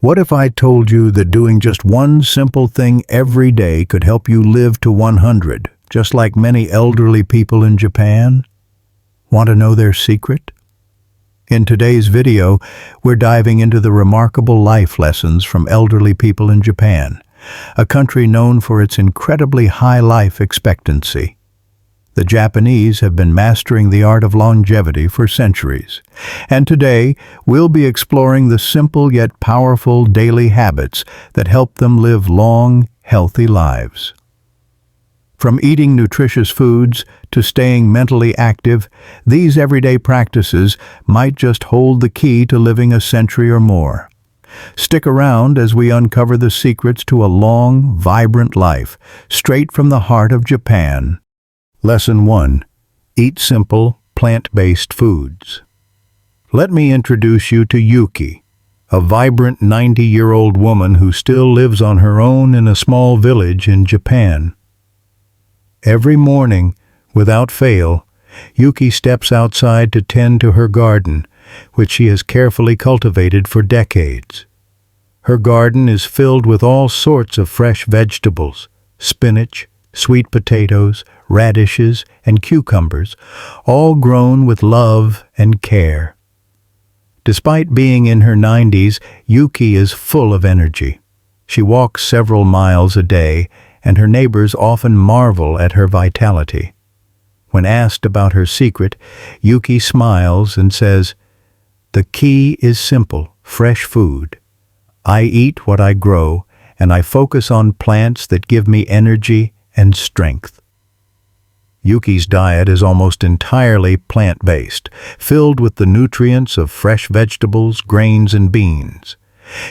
What if I told you that doing just one simple thing every day could help you live to 100, just like many elderly people in Japan? Want to know their secret? In today's video, we're diving into the remarkable life lessons from elderly people in Japan, a country known for its incredibly high life expectancy. The Japanese have been mastering the art of longevity for centuries, and today we'll be exploring the simple yet powerful daily habits that help them live long, healthy lives. From eating nutritious foods to staying mentally active, these everyday practices might just hold the key to living a century or more. Stick around as we uncover the secrets to a long, vibrant life, straight from the heart of Japan. Lesson 1. Eat simple, plant-based foods. Let me introduce you to Yuki, a vibrant 90-year-old woman who still lives on her own in a small village in Japan. Every morning, without fail, Yuki steps outside to tend to her garden, which she has carefully cultivated for decades. Her garden is filled with all sorts of fresh vegetables, spinach, sweet potatoes, radishes, and cucumbers, all grown with love and care. Despite being in her 90s, Yuki is full of energy. She walks several miles a day, and her neighbors often marvel at her vitality. When asked about her secret, Yuki smiles and says, "The key is simple, fresh food. I eat what I grow, and I focus on plants that give me energy and strength." Yuki's diet is almost entirely plant-based, filled with the nutrients of fresh vegetables, grains, and beans.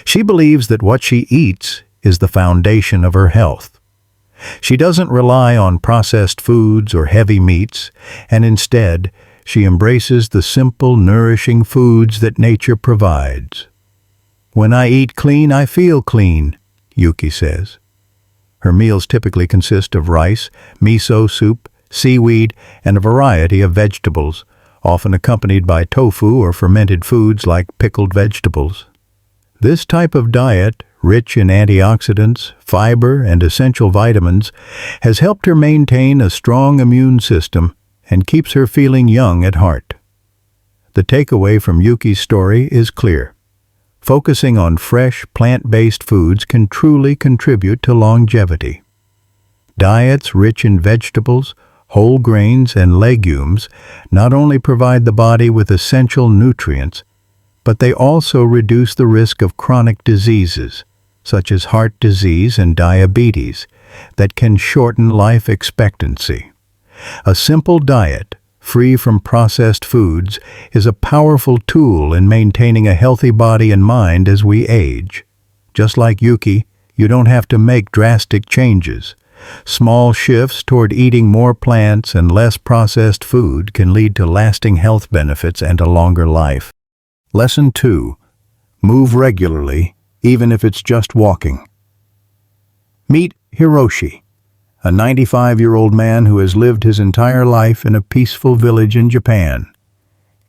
She believes that what she eats is the foundation of her health. She doesn't rely on processed foods or heavy meats, and instead, she embraces the simple, nourishing foods that nature provides. "When I eat clean, I feel clean," Yuki says. Her meals typically consist of rice, miso soup, seaweed, and a variety of vegetables, often accompanied by tofu or fermented foods like pickled vegetables. This type of diet, rich in antioxidants, fiber, and essential vitamins, has helped her maintain a strong immune system and keeps her feeling young at heart. The takeaway from Yuki's story is clear. Focusing on fresh, plant-based foods can truly contribute to longevity. Diets rich in vegetables, whole grains, and legumes not only provide the body with essential nutrients, but they also reduce the risk of chronic diseases, such as heart disease and diabetes, that can shorten life expectancy. A simple diet, free from processed foods, is a powerful tool in maintaining a healthy body and mind as we age. Just like Yuki, you don't have to make drastic changes. Small shifts toward eating more plants and less processed food can lead to lasting health benefits and a longer life. Lesson 2. Move regularly, even if it's just walking. Meet Hiroshi, a 95-year-old man who has lived his entire life in a peaceful village in Japan.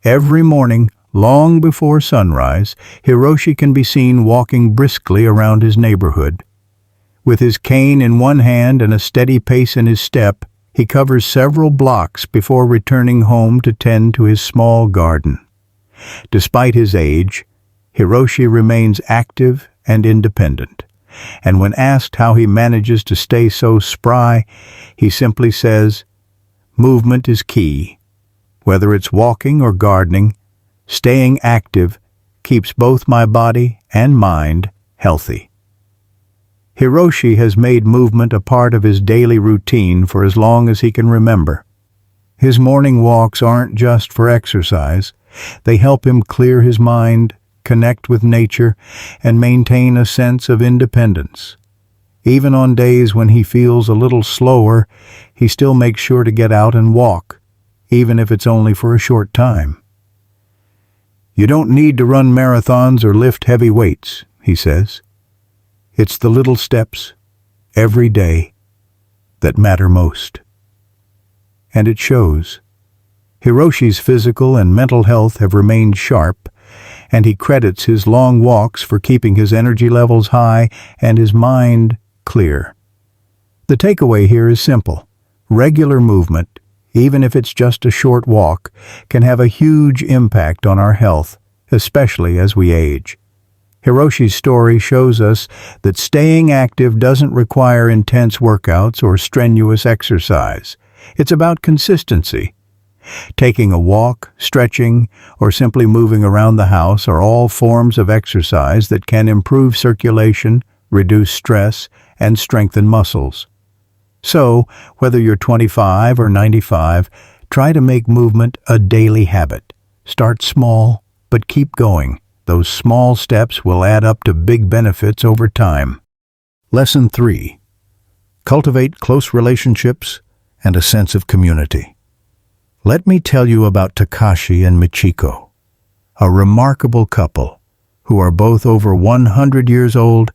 Every morning, long before sunrise, Hiroshi can be seen walking briskly around his neighborhood. With his cane in one hand and a steady pace in his step, he covers several blocks before returning home to tend to his small garden. Despite his age, Hiroshi remains active and independent, and when asked how he manages to stay so spry, he simply says, "Movement is key. Whether it's walking or gardening, staying active keeps both my body and mind healthy." Hiroshi has made movement a part of his daily routine for as long as he can remember. His morning walks aren't just for exercise. They help him clear his mind, connect with nature, and maintain a sense of independence. Even on days when he feels a little slower, he still makes sure to get out and walk, even if it's only for a short time. "You don't need to run marathons or lift heavy weights," he says. "It's the little steps, every day, that matter most." And it shows. Hiroshi's physical and mental health have remained sharp, and he credits his long walks for keeping his energy levels high and his mind clear. The takeaway here is simple. Regular movement, even if it's just a short walk, can have a huge impact on our health, especially as we age. Hiroshi's story shows us that staying active doesn't require intense workouts or strenuous exercise. It's about consistency. Taking a walk, stretching, or simply moving around the house are all forms of exercise that can improve circulation, reduce stress, and strengthen muscles. So, whether you're 25 or 95, try to make movement a daily habit. Start small, but keep going. Those small steps will add up to big benefits over time. Lesson 3. Cultivate close relationships and a sense of community. Let me tell you about Takashi and Michiko, a remarkable couple who are both over 100 years old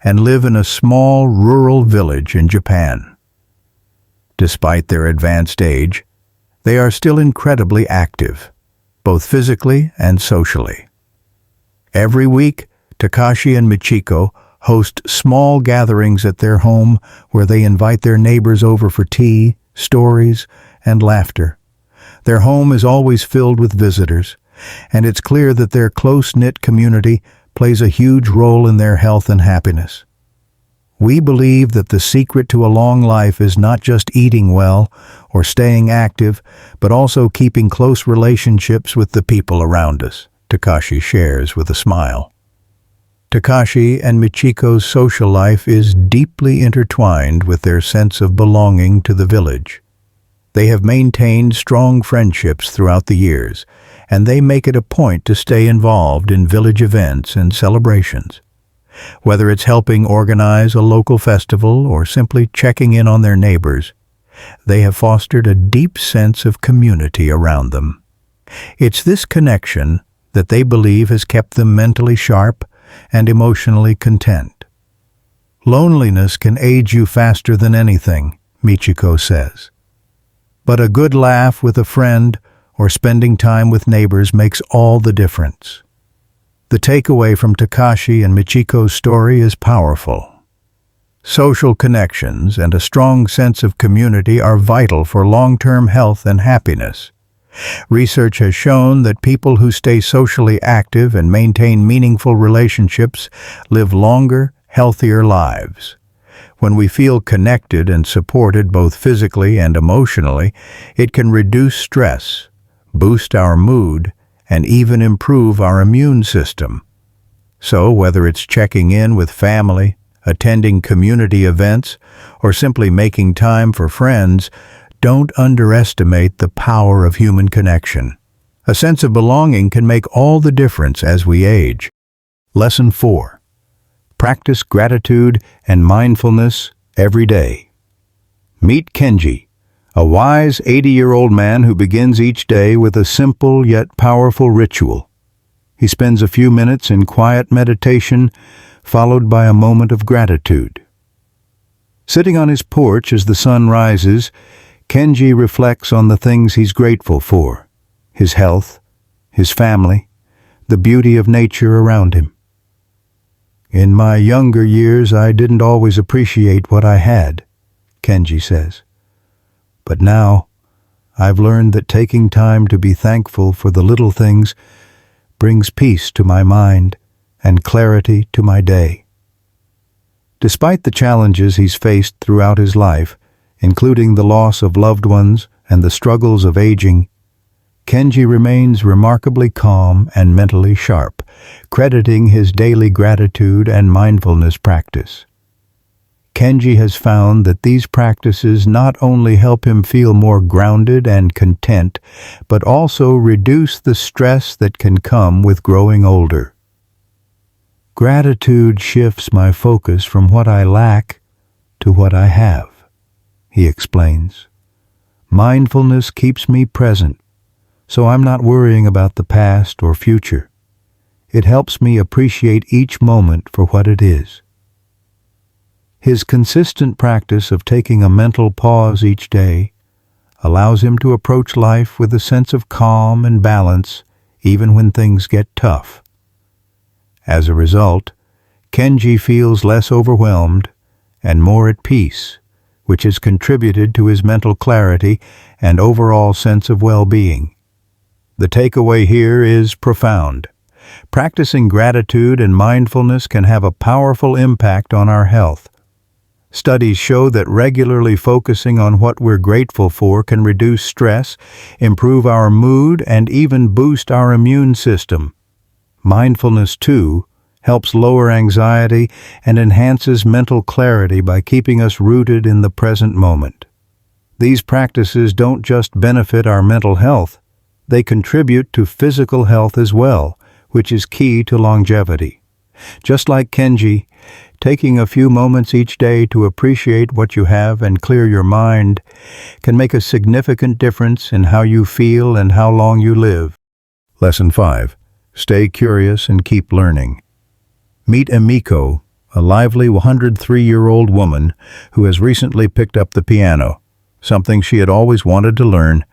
and live in a small rural village in Japan. Despite their advanced age, they are still incredibly active, both physically and socially. Every week, Takashi and Michiko host small gatherings at their home where they invite their neighbors over for tea, stories, and laughter. Their home is always filled with visitors, and it's clear that their close-knit community plays a huge role in their health and happiness. We believe that the secret to a long life is not just eating well or staying active, but also keeping close relationships with the people around us, Takashi shares with a smile. Takashi and Michiko's social life is deeply intertwined with their sense of belonging to the village. They have maintained strong friendships throughout the years, and they make it a point to stay involved in village events and celebrations. Whether it's helping organize a local festival or simply checking in on their neighbors, they have fostered a deep sense of community around them. It's this connection that they believe has kept them mentally sharp and emotionally content. Loneliness can age you faster than anything, Michiko says. But a good laugh with a friend or spending time with neighbors makes all the difference. The takeaway from Takashi and Michiko's story is powerful. Social connections and a strong sense of community are vital for long-term health and happiness. Research has shown that people who stay socially active and maintain meaningful relationships live longer, healthier lives. When we feel connected and supported both physically and emotionally, it can reduce stress, boost our mood, and even improve our immune system. So, whether it's checking in with family, attending community events, or simply making time for friends, don't underestimate the power of human connection. A sense of belonging can make all the difference as we age. Lesson 4. Practice gratitude and mindfulness every day. Meet Kenji, a wise 80-year-old man who begins each day with a simple yet powerful ritual. He spends a few minutes in quiet meditation, followed by a moment of gratitude. Sitting on his porch as the sun rises, Kenji reflects on the things he's grateful for: his health, his family, the beauty of nature around him. "In my younger years, I didn't always appreciate what I had," Kenji says. "But now, I've learned that taking time to be thankful for the little things brings peace to my mind and clarity to my day." Despite the challenges he's faced throughout his life, including the loss of loved ones and the struggles of aging, Kenji remains remarkably calm and mentally sharp, crediting his daily gratitude and mindfulness practice. Kenji has found that these practices not only help him feel more grounded and content, but also reduce the stress that can come with growing older. "Gratitude shifts my focus from what I lack to what I have," he explains. "Mindfulness keeps me present, so I'm not worrying about the past or future. It helps me appreciate each moment for what it is." His consistent practice of taking a mental pause each day allows him to approach life with a sense of calm and balance even when things get tough. As a result, Kenji feels less overwhelmed and more at peace, which has contributed to his mental clarity and overall sense of well-being. The takeaway here is profound. Practicing gratitude and mindfulness can have a powerful impact on our health. Studies show that regularly focusing on what we're grateful for can reduce stress, improve our mood, and even boost our immune system. Mindfulness, too, helps lower anxiety and enhances mental clarity by keeping us rooted in the present moment. These practices don't just benefit our mental health, they contribute to physical health as well, which is key to longevity. Just like Kenji, taking a few moments each day to appreciate what you have and clear your mind can make a significant difference in how you feel and how long you live. Lesson 5. Stay curious and keep learning. Meet Emiko, a lively 103-year-old woman who has recently picked up the piano, something she had always wanted to learn,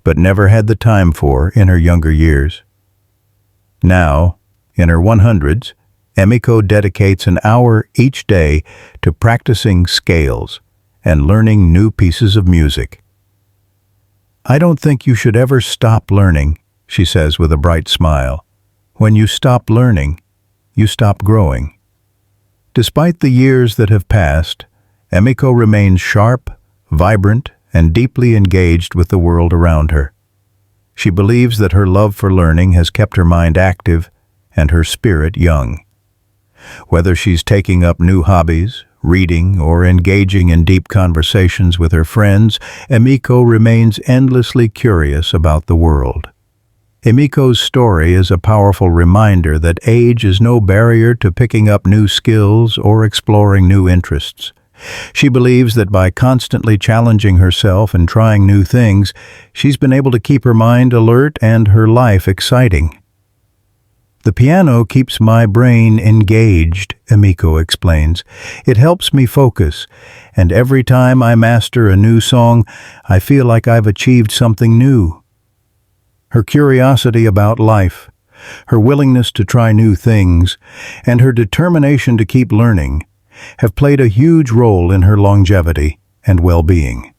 but never had the time for in her younger years. Now, in her 100s, Emiko dedicates an hour each day to practicing scales and learning new pieces of music. "I don't think you should ever stop learning," she says with a bright smile. "When you stop learning, you stop growing." Despite the years that have passed, Emiko remains sharp, vibrant, and deeply engaged with the world around her. She believes that her love for learning has kept her mind active and her spirit young. Whether she's taking up new hobbies, reading, or engaging in deep conversations with her friends, Emiko remains endlessly curious about the world. Emiko's story is a powerful reminder that age is no barrier to picking up new skills or exploring new interests. She believes that by constantly challenging herself and trying new things, she's been able to keep her mind alert and her life exciting. "The piano keeps my brain engaged," Emiko explains. "It helps me focus, and every time I master a new song, I feel like I've achieved something new." Her curiosity about life, her willingness to try new things, and her determination to keep learning have played a huge role in her longevity and well-being.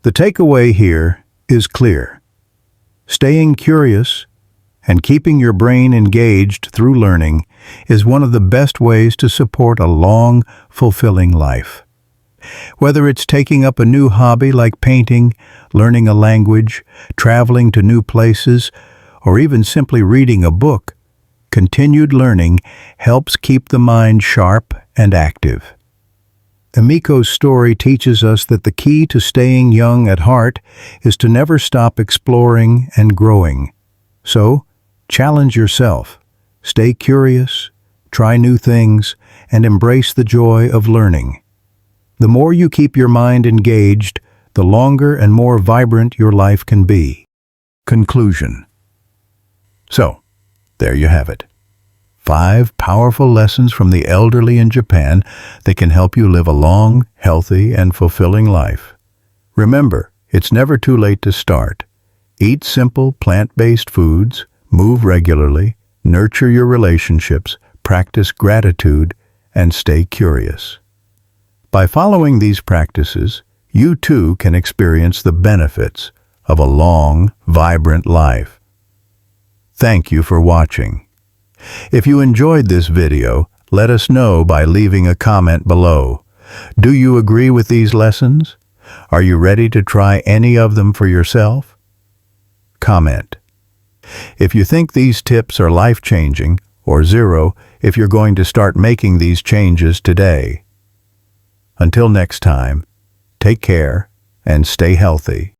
The takeaway here is clear. Staying curious and keeping your brain engaged through learning is one of the best ways to support a long, fulfilling life. Whether it's taking up a new hobby like painting, learning a language, traveling to new places, or even simply reading a book, continued learning helps keep the mind sharp and active. Emiko's story teaches us that the key to staying young at heart is to never stop exploring and growing. So, challenge yourself, stay curious, try new things, and embrace the joy of learning. The more you keep your mind engaged, the longer and more vibrant your life can be. Conclusion. So, there you have it. 5 powerful lessons from the elderly in Japan that can help you live a long, healthy, and fulfilling life. Remember, it's never too late to start. Eat simple, plant-based foods, move regularly, nurture your relationships, practice gratitude, and stay curious. By following these practices, you too can experience the benefits of a long, vibrant life. Thank you for watching. If you enjoyed this video, let us know by leaving a comment below. Do you agree with these lessons? Are you ready to try any of them for yourself? Comment. If you think these tips are life-changing, or 0 if you're going to start making these changes today. Until next time, take care and stay healthy.